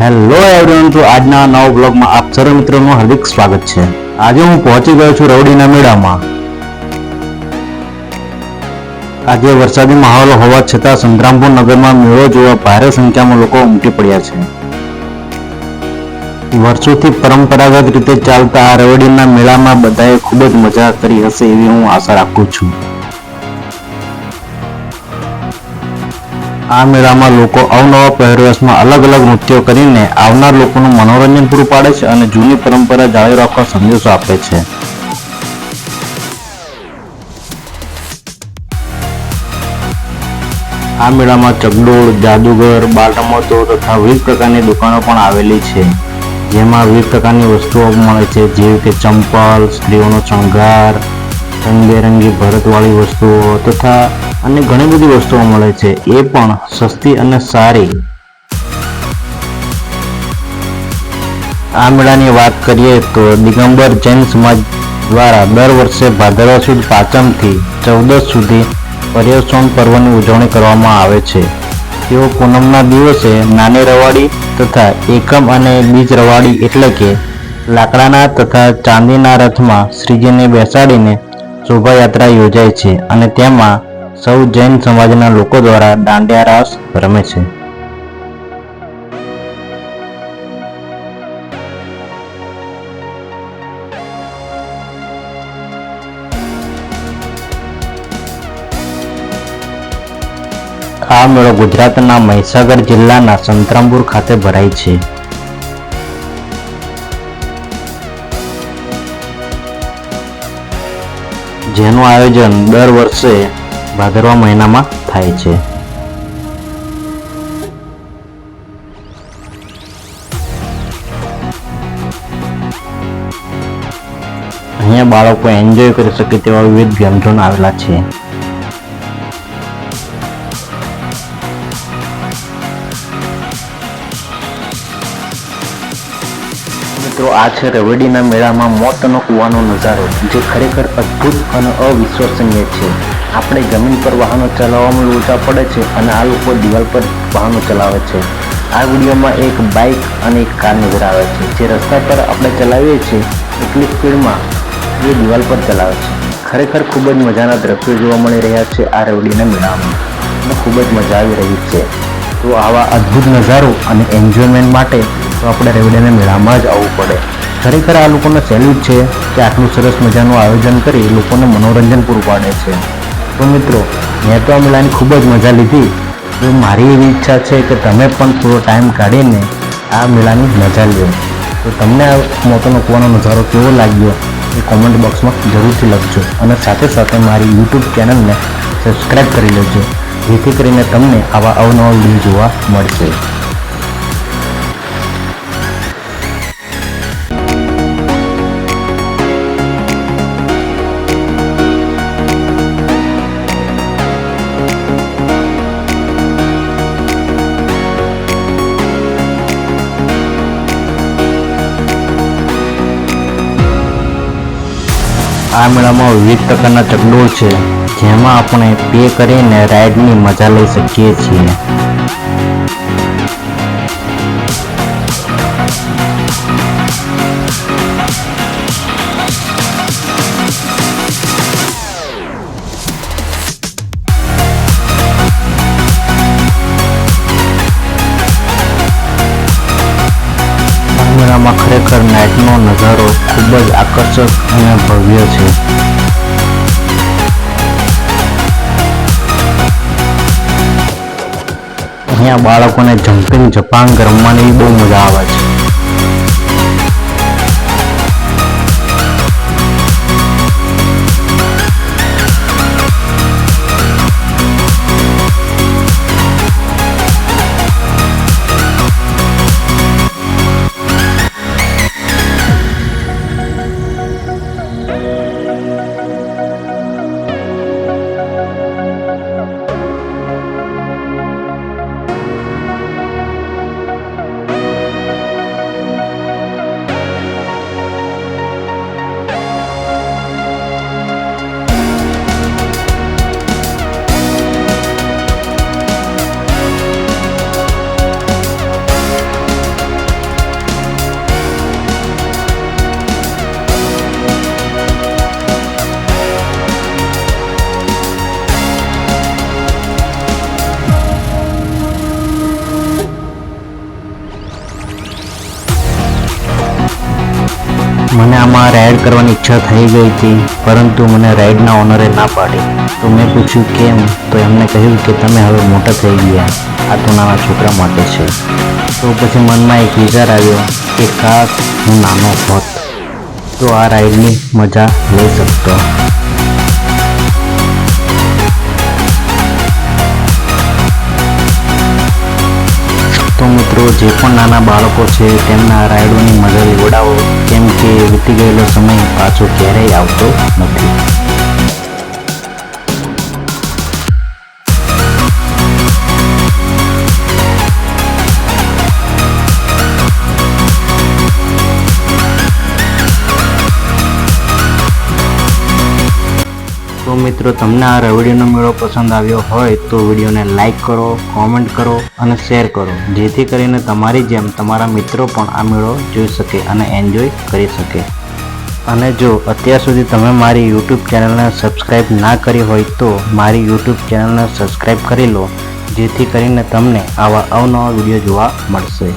Hello everyone, તો આજના નવા બ્લોગમાં આપ સર્વ મિત્રોનું હાર્દિક સ્વાગત છે। આજે હું પહોંચી ગયો છું રવડીના મેળામાં। આજે વરસાદી માહોલ હોવા છતાં સંગ્રામપુર નગરમાં મેળો જોવા ભારે સંખ્યામાં લોકો ઉમટી પડ્યા છે। વર્ષોથી પરંપરાગત રીતે ચાલતા આ રવડીના મેળામાં બધાએ ખૂબ જ મજા કરી હશે એવી હું આશા રાખું છું। આ મેળામાં લોકો અવનવા પહેરવેશમાં અલગ અલગ નૃત્યો કરીને આવનાર લોકોનું મનોરંજન પૂરું પાડે છે અને જૂની પરંપરા જાળવી રાખવા સંદેશો આપે છે। આ મેળામાં ચકડોળ, જાદુગર, બાળ રમતો તથા વિવિધ પ્રકારની દુકાનો પણ આવેલી છે, જેમાં વિવિધ પ્રકારની વસ્તુઓ મળે છે, જેવી કે ચંપલ, સ્ત્રીઓનો શણગાર, રંગબેરંગી ભરતવાળી વસ્તુઓ તથા અને ઘણી બધી વસ્તુઓ મળે છે, એ પણ સસ્તી અને સારી। આ મેળાની વાત કરીએ તો દિગંબર જૈન સમાજ દ્વારા દર વર્ષે ભાદરવા સુદ પાંચમથી 14 સુધી પર્યુષણ પર્વની ઉજવણી કરવામાં આવે છે। તેઓ પૂનમના દિવસે નાની રવાડી તથા એકમ અને બીજ રવાડી એટલે કે લાકડાના તથા ચાંદીના રથમાં શ્રીજીને બેસાડીને શોભાયાત્રા યોજાય છે અને તેમાં સૌ જૈન સમાજના લોકો દ્વારા દાંડિયા રાસ રમે છે। આ મેળો ગુજરાતના મહીસાગર જિલ્લાના સંતરામપુર ખાતે ભરાય છે। જેનું આયોજન દર વર્ષે ભાદરવા મહિનામાં થાય છે। અહીંયા બાળકો એન્જોય કરી શકે તેવા વિવિધ ગેમ ઝોન આવેલા છે। મિત્રો, આ છે રવેડીના મેળામાં મોતનો કૂવાનો નજારો, જે ખરેખર અદ્ભુત અને અવિશ્વસનીય છે। આપણે જમીન પર વાહનો ચલાવવામાં લોચા પડે છે અને આ લોકો દિવાલ પર વાહનો ચલાવે છે। આ વિડીયોમાં એક બાઇક અને એક કાર નજર આવે છે, જે રસ્તા પર આપણે ચલાવીએ છીએ એટલી સ્પીડમાં એ દિવાલ પર ચલાવે છે। ખરેખર ખૂબ જ મજાના દ્રશ્યો જોવા મળી રહ્યા છે આ રવેડીના મેળામાં અને ખૂબ જ મજા આવી રહી છે। તો આવા અદ્ભુત નજારો અને એન્જોયમેન્ટ માટે તો આપણે રવેડીના મેળામાં જ આવવું પડે। ખરેખર આ લોકોને સેલ્યુટ છે કે આટલું સરસ મજાનું આયોજન કરી લોકોને મનોરંજન પૂરું પાડે છે। તો મિત્રો, મેં તો આ મેળાની ખૂબ જ મજા લીધી। તો મારી એવી ઈચ્છા છે કે તમે પણ થોડો ટાઈમ કાઢીને આ મેળાની મજા લો। તો તમને આ મોતનો કૂવાનો નજારો કેવો લાગ્યો એ કોમેન્ટ બોક્સમાં જરૂરથી લખજો અને સાથે સાથે મારી યુટ્યુબ ચેનલને સબસ્ક્રાઈબ કરી લેજો, જેથી કરીને તમને આવા અવનવા વિડીયો જોવા મળશે। આ મેળામાં વિવિધ પ્રકારના ચકડોળ છે, જેમાં આપણે પે કરીને રાઈડની મજા લઈ શકીએ છીએ। મેળામાં ખરેખર નાઇટનો નજારો ખૂબ જ આકર્ષક અને ભવ્ય છે। અહીંયા બાળકોને જમ્પિંગ જપાંગ રમવાની બહુ મજા આવે છે। મને આમાં રાઈડ કરવાની ઈચ્છા થઈ ગઈ હતી, પરંતુ મને રાઈડના ઓનરે ના પાડી. તો મેં પૂછ્યું કેમ, તો એમને કહ્યું કે તમે હવે મોટા થઈ ગયા, આ તો નાના છોકરા માટે છે. તો પછી મનમાં એક વિચાર આવ્યો કે કાશ હું નાનો હોત તો આ રાઈડની મજા લઈ શકતો. તો મિત્રો, જે પણ નાના બાળકો છે તેમના રાઈડોની મજા લેવડાવો, કેમ કે વીતી ગયેલો સમય પાછો ક્યારેય આવતો નથી. તો મિત્રો, તમને આ રવેડીનો મેળો પસંદ આવ્યો હોય તો વિડીયોને લાઈક કરો, કોમેન્ટ કરો અને શેર કરો, જેથી કરીને તમારી જેમ તમારા મિત્રો પણ આ મેળો જોઈ શકે અને એન્જોય કરી શકે. અને જો અત્યાર સુધી તમે મારી યુટ્યુબ ચેનલને સબસ્ક્રાઈબ ના કરી હોય તો મારી યુટ્યુબ ચેનલને સબસ્ક્રાઈબ કરી લો, જેથી કરીને તમને આવા અવનવા વિડીયો જોવા મળશે.